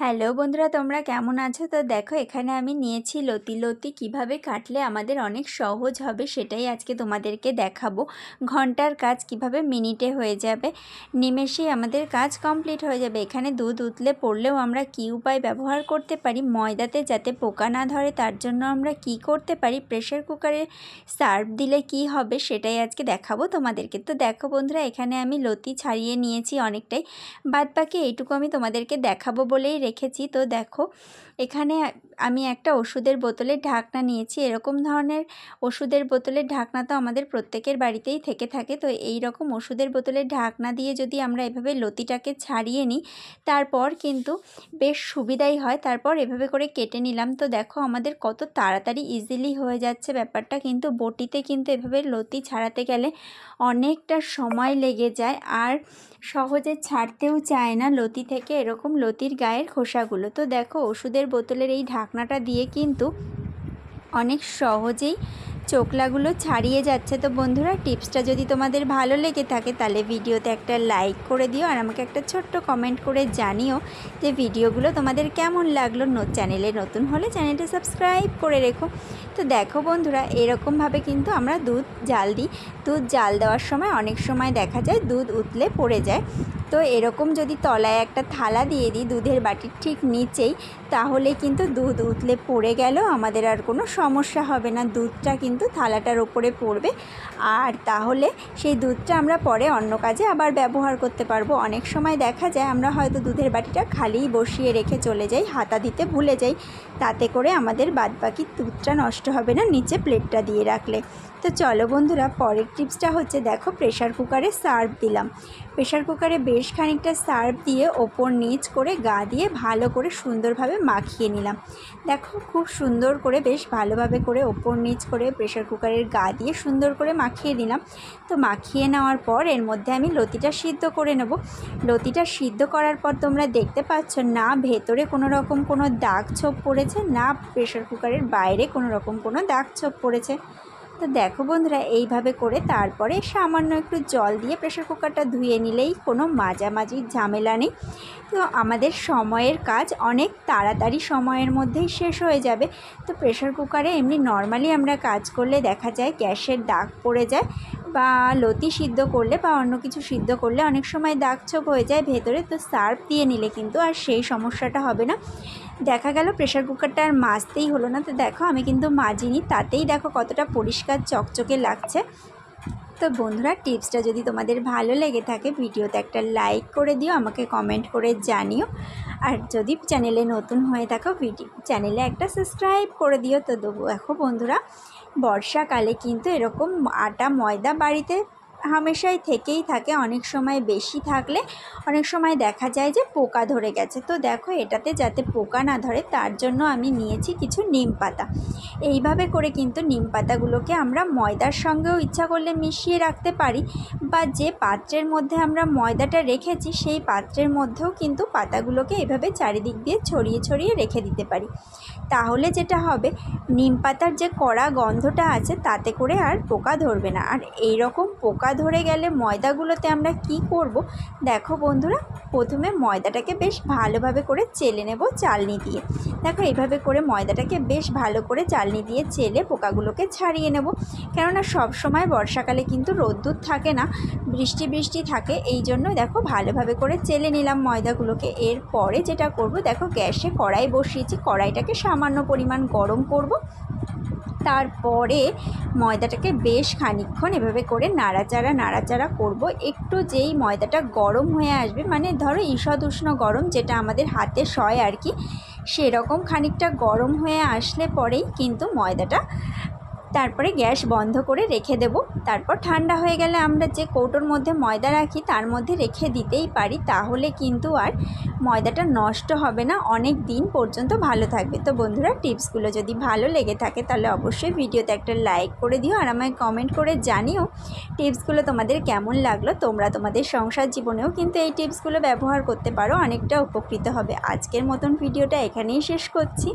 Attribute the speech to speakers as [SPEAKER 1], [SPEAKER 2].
[SPEAKER 1] Hello বন্ধুরা, তোমরা কেমন আছো? তো দেখো, এখানে আমি নিয়েছি লতি। লতি কীভাবে কাটলে আমাদের অনেক সহজ হবে সেটাই আজকে তোমাদেরকে দেখাবো। ঘন্টার কাজ কিভাবে মিনিটে হয়ে যাবে, নিমেষেই আমাদের কাজ কমপ্লিট হয়ে যাবে। এখানে দুধ উতলে পড়লেও আমরা কী উপায় ব্যবহার করতে পারি ময়দাতে যাতে পোকা না ধরে, তার জন্য আমরা কি করতে পারি, প্রেশার কুকারে সার্ভ দিলে কি হবে সেটাই আজকে দেখাবো তোমাদেরকে। তো দেখো বন্ধুরা, এখানে আমি লতি ছাড়িয়ে নিয়েছি অনেকটাই, বাদবাকি এইটুকু আমি তোমাদেরকে দেখাবো বলেই রেখেছি। তো দেখো, এখানে আমি একটা ওষুধের বোতলের ঢাকনা নিয়েছি। এরকম ধরনের ওষুধের বোতলের ঢাকনা তো আমাদের প্রত্যেকের বাড়িতেই থেকে থাকে। তো এই রকম ওষুধের বোতলের ঢাকনা দিয়ে যদি আমরা এভাবে লতিটাকে ছাড়িয়ে নিই, তারপর কিন্তু বেশ সুবিধাই হয়। তারপর এভাবে করে কেটে নিলাম। তো দেখো, আমাদের কত তাড়াতাড়ি ইজিলি হয়ে যাচ্ছে ব্যাপারটা। কিন্তু বটিতে কিন্তু এভাবে লতি ছাড়াতে গেলে অনেকটা সময় লেগে যায়, আর সহজে ছাড়তেও চায় না লতি থেকে এরকম লতির গায়ের খোসাগুলো। তো দেখো, ওষুধের বোতলের এই ঢাকনাটা দিয়ে কিন্তু অনেক সহজেই চোকলাগুলো ছাড়িয়ে যাচ্ছে। তো বন্ধুরা, টিপসটা যদি তোমাদের ভালো লেগে থাকে তাহলে ভিডিওতে একটা লাইক করে দিও, আর আমাকে একটা ছোট্ট কমেন্ট করে জানিও যে ভিডিওগুলো তোমাদের কেমন লাগলো। চ্যানেলে নতুন হলে চ্যানেলটা সাবস্ক্রাইব করে রেখো। তো দেখো বন্ধুরা, এরকমভাবে কিন্তু আমরা দুধ জাল দিই। দুধ জাল দেওয়ার সময় অনেক সময় দেখা যায় দুধ উতলে পড়ে যায়। তো এরকম যদি তলায় একটা থালা দিয়ে দিই দুধের বাটির ঠিক নিচেই, তাহলে কিন্তু দুধ উতলে পড়ে গেলেও আমাদের আর কোনো সমস্যা হবে না। দুধটা কিন্তু থালাটার ওপরে পড়বে, আর তাহলে সেই দুধটা আমরা পরে অন্য কাজে আবার ব্যবহার করতে পারবো। অনেক সময় দেখা যায় আমরা হয়তো দুধের বাটিটা খালিই বসিয়ে রেখে চলে যাই, হাতা দিতে ভুলে যাই, তাতে করে আমাদের বাদবাকি দুধটা নষ্ট হবে না নিচে প্লেটটা দিয়ে রাখলে। তো চলো বন্ধুরা, পরের টিপসটা হচ্ছে, দেখো, প্রেশার কুকারে সার্ভ দিলাম। প্রেশার কুকারে বেশ খানিকটা সার্ভ দিয়ে ওপর নিচ করে গা দিয়ে ভালো করে সুন্দরভাবে মাখিয়ে নিলাম। দেখো, খুব সুন্দর করে বেশ ভালোভাবে করে ওপর নিচ করে প্রেশার কুকারের গা দিয়ে সুন্দর করে মাখিয়ে দিলাম। তো মাখিয়ে নেওয়ার পর এর মধ্যে আমি লতিটা সিদ্ধ করে নেব। লতিটা সিদ্ধ করার পর তোমরা দেখতে পাচ্ছ না ভেতরে কোনো রকম কোনো দাগ ছোপ পড়েছে, না প্রেশার কুকারের বাইরে কোনো রকম কোনো দাগ ছোপ পড়েছে। তো দেখো বন্ধুরা, এইভাবে করে তারপরে সামান্য একটু জল দিয়ে প্রেশার কুকারটা ধুয়ে নিলেই কোনো মাঝামাঝির ঝামেলা নেই। তো আমাদের সময়ের কাজ অনেক তাড়াতাড়ি সময়ের মধ্যেই শেষ হয়ে যাবে। তো প্রেশার কুকারে এমনি নর্মালি আমরা কাজ করলে দেখা যায় গ্যাসের দাগ পড়ে যায়, বা লতি সিদ্ধ করলে বা অন্য কিছু সিদ্ধ করলে অনেক সময় দাগ ছোপ হয়ে যায় ভেতরে। তো সার্ফ দিয়ে নিলে কিন্তু আর সেই সমস্যাটা হবে না। দেখা গেল প্রেশার কুকারটা আর মাজতেই হলো না। তো দেখো, আমি কিন্তু মাজিনি, তাতেই দেখো কতটা পরিষ্কার চকচকে লাগছে। তো বন্ধুরা, টিপসটা যদি তোমাদের ভালো লেগে থাকে ভিডিওতে একটা লাইক করে দিও, আমাকে কমেন্ট করে জানিও, আর যদি চ্যানেলে নতুন হয়ে থাকো চ্যানেলে একটা সাবস্ক্রাইব করে দিও। তো দেখো বন্ধুরা, বর্ষাকালে কিন্তু এরকম আটা ময়দা বাড়িতে হামেশাই থেকেই থাকে। অনেক সময় বেশি থাকলে অনেক সময় দেখা যায় যে পোকা ধরে গেছে। তো দেখো, এটাতে যাতে পোকা না ধরে তার জন্য আমি নিয়েছি কিছু নিম পাতা। এইভাবে করে কিন্তু নিম পাতাগুলোকে আমরা ময়দার সঙ্গেও ইচ্ছা করলে মিশিয়ে রাখতে পারি, বা যে পাত্রের মধ্যে আমরা ময়দাটা রেখেছি সেই পাত্রের মধ্যেও কিন্তু পাতাগুলোকে এভাবে চারিদিক দিয়ে ছড়িয়ে ছড়িয়ে রেখে দিতে পারি। তাহলে যেটা হবে, নিম পাতার যে কড়া গন্ধটা আছে তাতে করে আর পোকা ধরবে না। আর এই রকম পোকা ধরে গেলে ময়দাগুলোতে আমরা কি করব, দেখো বন্ধুরা, প্রথমে ময়দাটাকে বেশ ভালোভাবে করে চেলে নেব চালনি দিয়ে। দেখো, এইভাবে করে ময়দাটাকে বেশ ভালো করে চালনি দিয়ে চেলে পোকাগুলোকে ছাড়িয়ে নেব। কেননা সব সময় বর্ষাকালে কিন্তু রোদ্দুর থাকে না, বৃষ্টি থাকে, এই জন্য দেখো ভালোভাবে করে চেলে নিলাম ময়দাগুলোকে। এরপরে যেটা করব, দেখো, গ্যাসে কড়াই বসিয়েছি, কড়াইটাকে সামান্য পরিমাণ গরম করব। তারপরে ময়দাটাকে বেশ খানিকক্ষণ এভাবে করে নাড়াচাড়া করব। একটু যেই ময়দাটা গরম হয়ে আসবে, মানে ধরো ঈষৎ উষ্ণ গরম, যেটা আমাদের হাতে সয় আর কি, সেরকম খানিকটা গরম হয়ে আসলে পরেই কিন্তু ময়দাটা, তারপরে গ্যাস বন্ধ করে রেখে দেব। তারপর ঠান্ডা হয়ে গেলে আমরা যে কৌটোর মধ্যে ময়দা রাখি তার মধ্যে রেখে দিতেই পারি, তাহলে কিন্তু আর ময়দাটা নষ্ট হবে না, অনেক দিন পর্যন্ত ভালো থাকবে। তো বন্ধুরা, টিপসগুলো যদি ভালো লেগে থাকে তাহলে অবশ্যই ভিডিওতে একটা লাইক করে দিও, আর আমায় কমেন্ট করে জানিও টিপসগুলো তোমাদের কেমন লাগলো। তোমরা তোমাদের সংসার জীবনেও কিন্তু এই টিপসগুলো ব্যবহার করতে পারো, অনেকটা উপকৃত হবে। আজকের মতন ভিডিওটা এখানেই শেষ করছি।